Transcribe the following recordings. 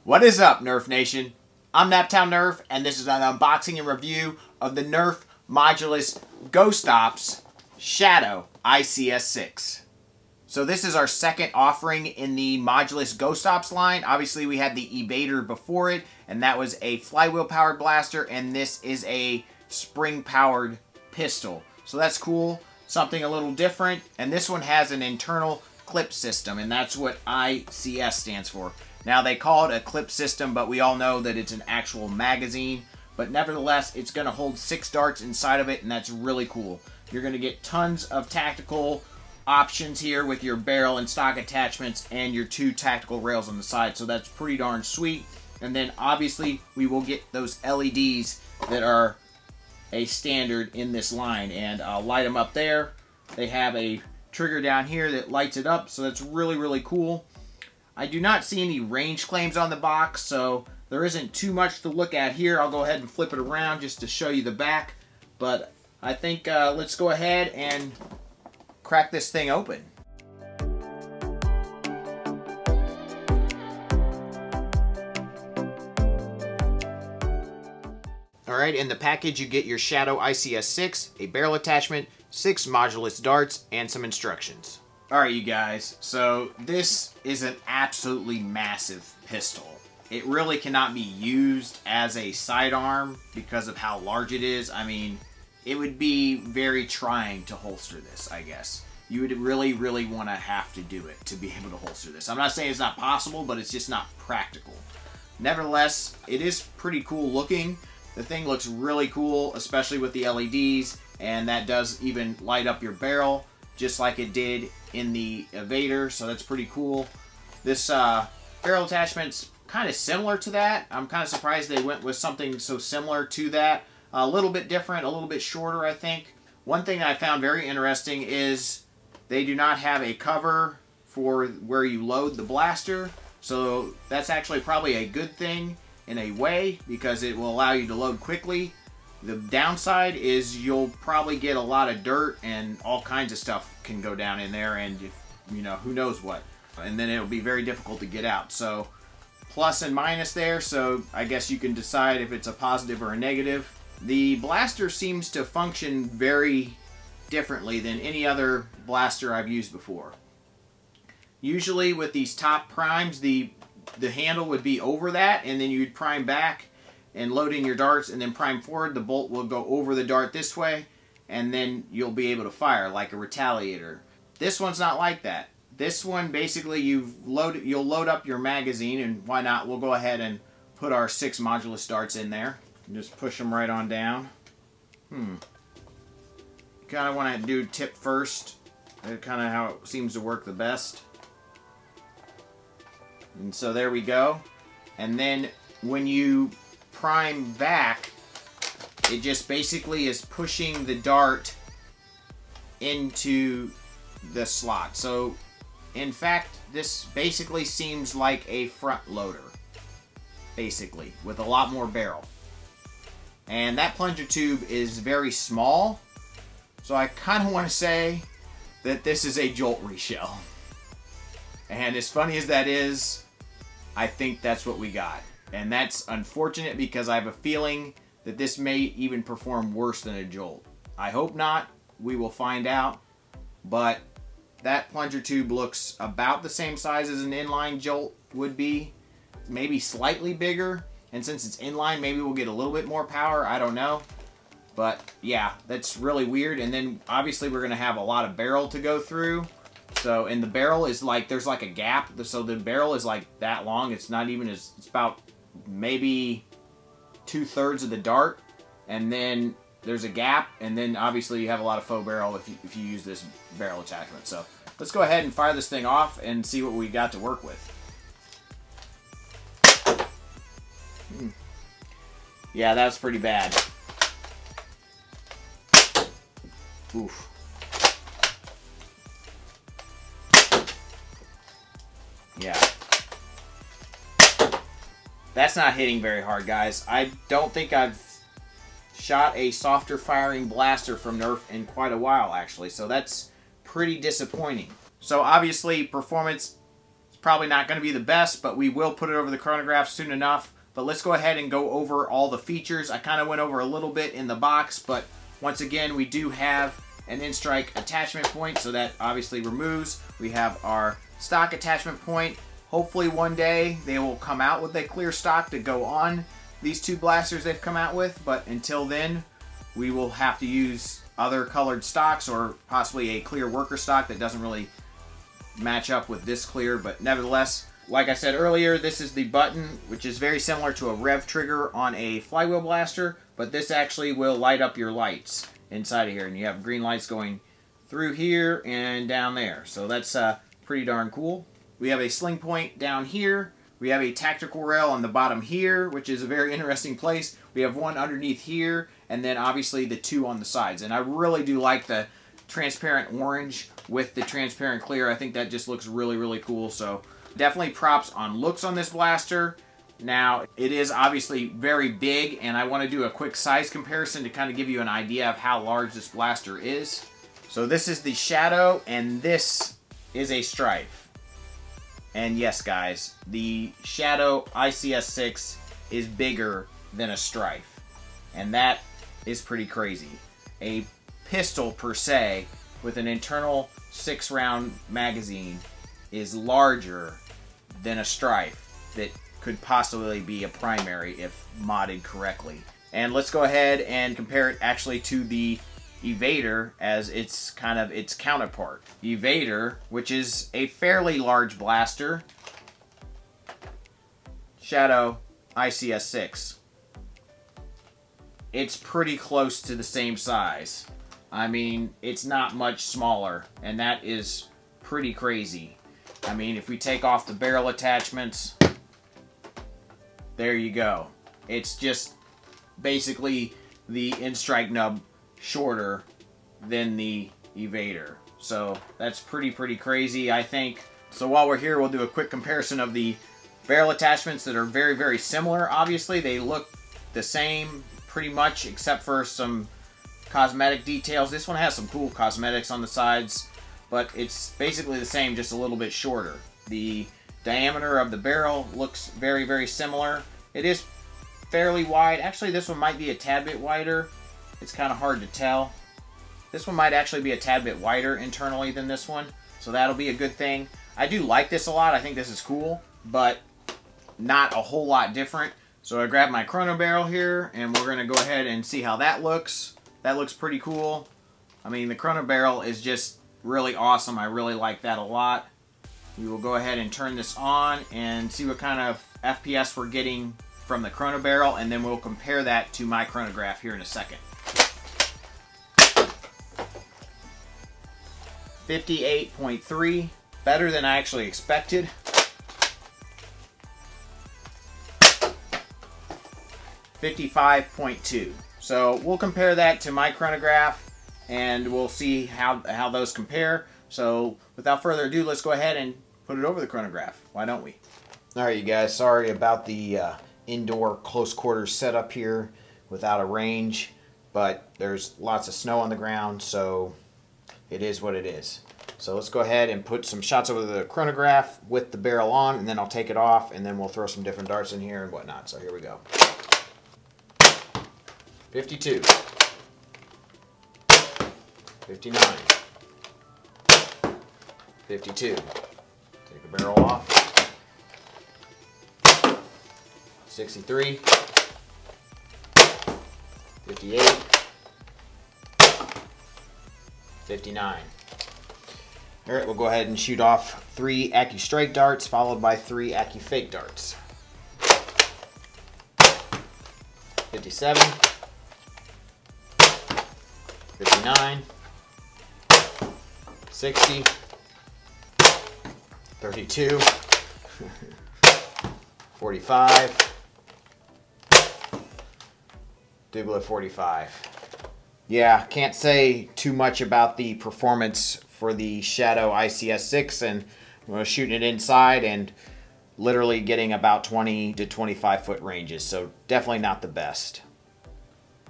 What is up, Nerf Nation? I'm Naptown Nerf, and this is an unboxing and review of the NERF Modulus Ghost Ops Shadow ICS-6. So this is our second offering in the Modulus Ghost Ops line. Obviously we had the Evader before it, and that was a flywheel powered blaster, and this is a spring powered pistol. So that's cool, something a little different, and this one has an internal clip system, and that's what ICS stands for. Now they call it a clip system, but we all know that it's an actual magazine, but nevertheless it's going to hold 6 darts inside of it, and that's really cool. You're going to get tons of tactical options here with your barrel and stock attachments and your 2 tactical rails on the side, so that's pretty darn sweet. And then obviously we will get those LEDs that are a standard in this line, and I'll light them up there. They have a trigger down here that lights it up, so that's really cool. I do not see any range claims on the box, so there isn't too much to look at here. I'll go ahead and flip it around just to show you the back, but I think let's go ahead and crack this thing open. Alright, in the package you get your Shadow ICS-6, a barrel attachment, 6 Modulus darts, and some instructions. Alright you guys, so this is an absolutely massive pistol. It really cannot be used as a sidearm because of how large it is. I mean, it would be very trying to holster this, I guess. You would really want to have to do it to be able to holster this. I'm not saying it's not possible, but it's just not practical. Nevertheless, it is pretty cool looking. The thing looks really cool, especially with the LEDs, and that does even light up your barrel, just like it did in the Evader, so that's pretty cool. This barrel attachment's kind of similar to that. I'm kind of surprised they went with something so similar to that. A little bit different, a little bit shorter, I think. One thing that I found very interesting is they do not have a cover for where you load the blaster, so that's actually probably a good thing in a way because it will allow you to load quickly. The downside is you'll probably get a lot of dirt and all kinds of stuff can go down in there, and if, you know, who knows what, and then it'll be very difficult to get out. So plus and minus there, so I guess you can decide if it's a positive or a negative. The blaster seems to function very differently than any other blaster I've used before. Usually with these top primes, the handle would be over that, and then you'd prime back and load in your darts and then prime forward. The bolt will go over the dart this way, and then you'll be able to fire like a retaliator. This one's not like that. This one, basically, you'll load up your magazine, and why not? We'll go ahead and put our 6 Modulus darts in there. And just push them right on down. Kind of want to do tip first. That's kind of how it seems to work the best. And so there we go. And then when you prime back, it just basically is pushing the dart into the slot. So in fact, this basically seems like a front loader, basically, with a lot more barrel. And that plunger tube is very small, so I kind of want to say that this is a jolt reshell. And as funny as that is, I think that's what we got. And that's unfortunate because I have a feeling that this may even perform worse than a jolt. I hope not. We will find out. But that plunger tube looks about the same size as an inline jolt would be. Maybe slightly bigger. And since it's inline, maybe we'll get a little bit more power. I don't know. But yeah, that's really weird. And then obviously we're going to have a lot of barrel to go through. So, and the barrel is like, there's like a gap. So the barrel is like that long. It's not even as, it's about maybe 2/3 of the dart. And then there's a gap. And then obviously you have a lot of faux barrel if you use this barrel attachment. So let's go ahead and fire this thing off and see what we got to work with. Yeah, that was pretty bad. Oof. Yeah. That's not hitting very hard, guys. I don't think I've shot a softer firing blaster from NERF in quite a while, actually. So that's pretty disappointing. So obviously, performance is It's probably not going to be the best, but we will put it over the chronograph soon enough. But let's go ahead and go over all the features. I kind of went over a little bit in the box, but once again, we do have an in-strike attachment point, so that obviously removes. We have our stock attachment point. Hopefully one day they will come out with a clear stock to go on these two blasters they've come out with, but until then, we will have to use other colored stocks or possibly a clear worker stock that doesn't really match up with this clear, but nevertheless, like I said earlier, this is the button, which is very similar to a rev trigger on a flywheel blaster, but this actually will light up your lights inside of here, and you have green lights going through here and down there, so that's pretty darn cool. We have a sling point down here. We have a tactical rail on the bottom here, which is a very interesting place. We have one underneath here, and then obviously the two on the sides. And I really do like the transparent orange with the transparent clear. I think that just looks really, really cool. So definitely props on looks on this blaster. Now, it is obviously very big, and I want to do a quick size comparison to kind of give you an idea of how large this blaster is. So this is the Shadow, and this is a Strife. And yes, guys, the Shadow ICS-6 is bigger than a Strife. And that is pretty crazy. A pistol, per se, with an internal 6-round magazine is larger than a Strife that could possibly be a primary if modded correctly. And let's go ahead and compare it actually to the Evader as its kind of its counterpart. Evader, which is a fairly large blaster. Shadow ICS-6. It's pretty close to the same size. I mean, it's not much smaller, and that is pretty crazy. I mean, if we take off the barrel attachments, there you go. It's just basically the in-strike nub shorter than the Evader. So that's pretty crazy, I think. So while we're here, we'll do a quick comparison of the barrel attachments that are very similar. Obviously, they look the same pretty much, except for some cosmetic details. This one has some cool cosmetics on the sides, but it's basically the same, just a little bit shorter. The diameter of the barrel looks very similar. It is fairly wide. Actually, this one might be a tad bit wider. It's kind of hard to tell. This one might actually be a tad bit wider internally than this one, so that'll be a good thing. I do like this a lot. I think this is cool, but not a whole lot different. So I grabbed my Chrono barrel here, and we're going to go ahead and see how that looks. That looks pretty cool. I mean, the Chrono barrel is just really awesome. I really like that a lot. We will go ahead and turn this on and see what kind of FPS we're getting from the Chrono barrel, and then we'll compare that to my chronograph here in a second. 58.3, better than I actually expected. 55.2. So we'll compare that to my chronograph, and we'll see how those compare. So without further ado, let's go ahead and put it over the chronograph. Why don't we? Alright, you guys, sorry about the indoor close quarters setup here without a range, but there's lots of snow on the ground, so it is what it is. So let's go ahead and put some shots over the chronograph with the barrel on, and then I'll take it off, and then we'll throw some different darts in here and whatnot. So here we go. 52. 59. 52. Take the barrel off. 63. 58. 59. Alright, we'll go ahead and shoot off 3 AccuStrike darts, followed by 3 AccuFake darts. 57. 59. 60. 32. 45. Douglas 45. Yeah, can't say too much about the performance for the Shadow ICS-6, and we're shooting it inside and literally getting about 20 to 25 foot ranges, so definitely not the best.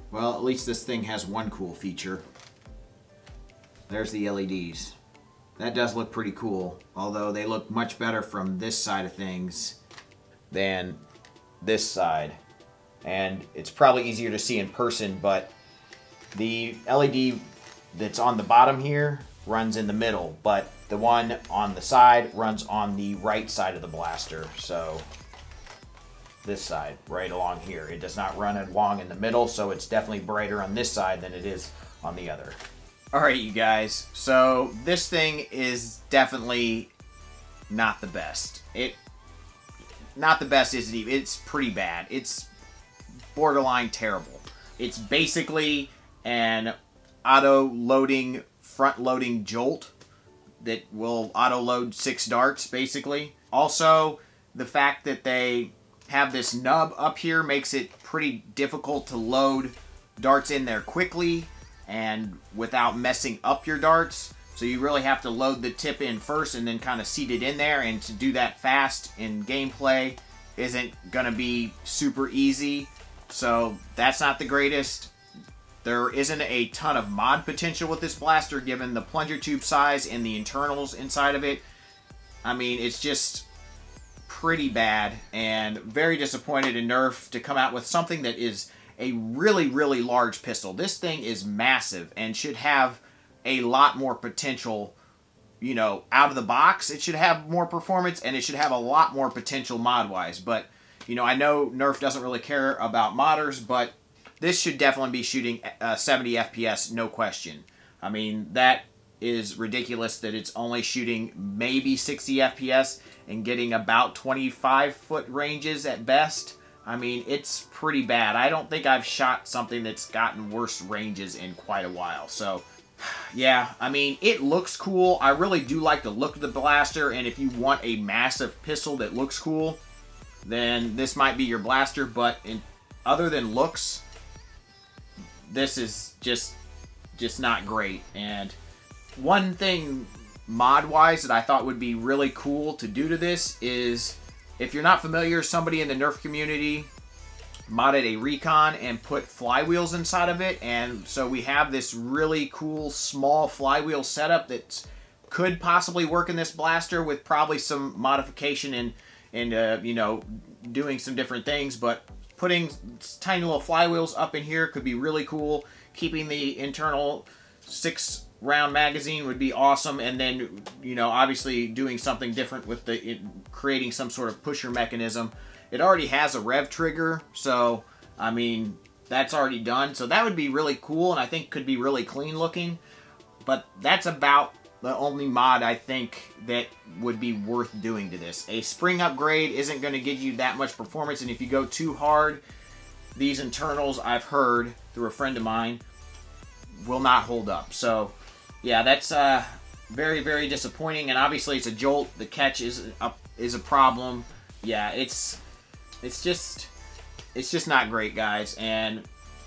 Well, at least this thing has one cool feature. There's the LEDs. That does look pretty cool, although they look much better from this side of things than this side. And it's probably easier to see in person, but the LED that's on the bottom here runs in the middle, but the one on the side runs on the right side of the blaster. So this side, right along here. It does not run along in the middle, so it's definitely brighter on this side than it is on the other. Alright, you guys, so this thing is definitely not the best. Not the best, isn't even. It's pretty bad. It's borderline terrible. It's basically an auto-loading, front-loading jolt that will auto-load 6 darts, basically. Also, the fact that they have this nub up here makes it pretty difficult to load darts in there quickly and without messing up your darts. So you really have to load the tip in first and then kind of seat it in there, and to do that fast in gameplay isn't gonna be super easy. So that's not the greatest. There isn't a ton of mod potential with this blaster given the plunger tube size and the internals inside of it. I mean, it's just pretty bad, and very disappointed in NERF to come out with something that is a really, really large pistol. This thing is massive and should have a lot more potential, you know, out of the box. It should have more performance, and it should have a lot more potential mod-wise. But, you know, I know NERF doesn't really care about modders, but this should definitely be shooting 70 FPS, no question. I mean, that is ridiculous that it's only shooting maybe 60 FPS and getting about 25-foot ranges at best. I mean, it's pretty bad. I don't think I've shot something that's gotten worse ranges in quite a while. So, yeah, I mean, it looks cool. I really do like the look of the blaster, and if you want a massive pistol that looks cool, then this might be your blaster. But other than looks, this is just not great. And one thing mod-wise that I thought would be really cool to do to this is, if you're not familiar, somebody in the NERF community modded a Recon and put flywheels inside of it, and so we have this really cool small flywheel setup that could possibly work in this blaster with probably some modification and you know, doing some different things, but putting tiny little flywheels up in here could be really cool. Keeping the internal 6-round magazine would be awesome, and then, you know, obviously doing something different with creating some sort of pusher mechanism. It already has a rev trigger, so I mean, that's already done, so that would be really cool, and I think could be really clean looking. But that's about the only mod I think that would be worth doing to this. A spring upgrade isn't going to give you that much performance, and if you go too hard, these internals, I've heard through a friend of mine, will not hold up. So yeah, that's very, very disappointing, and obviously it's a jolt. The catch is a problem. Yeah, it's just not great, guys, and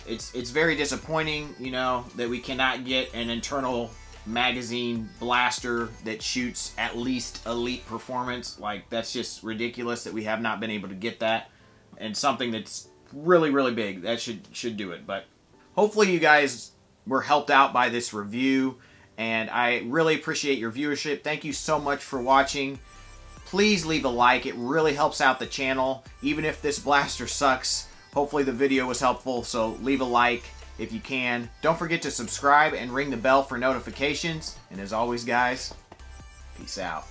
it's very disappointing, you know, that we cannot get an internal magazine blaster that shoots at least elite performance. Like, that's just ridiculous that we have not been able to get that, and something that's really, really big that should do it. But hopefully you guys were helped out by this review, and I really appreciate your viewership. Thank you so much for watching. Please leave a like. It really helps out the channel, even if this blaster sucks. Hopefully the video was helpful, so leave a like if you can. Don't forget to subscribe and ring the bell for notifications. And as always, guys, peace out.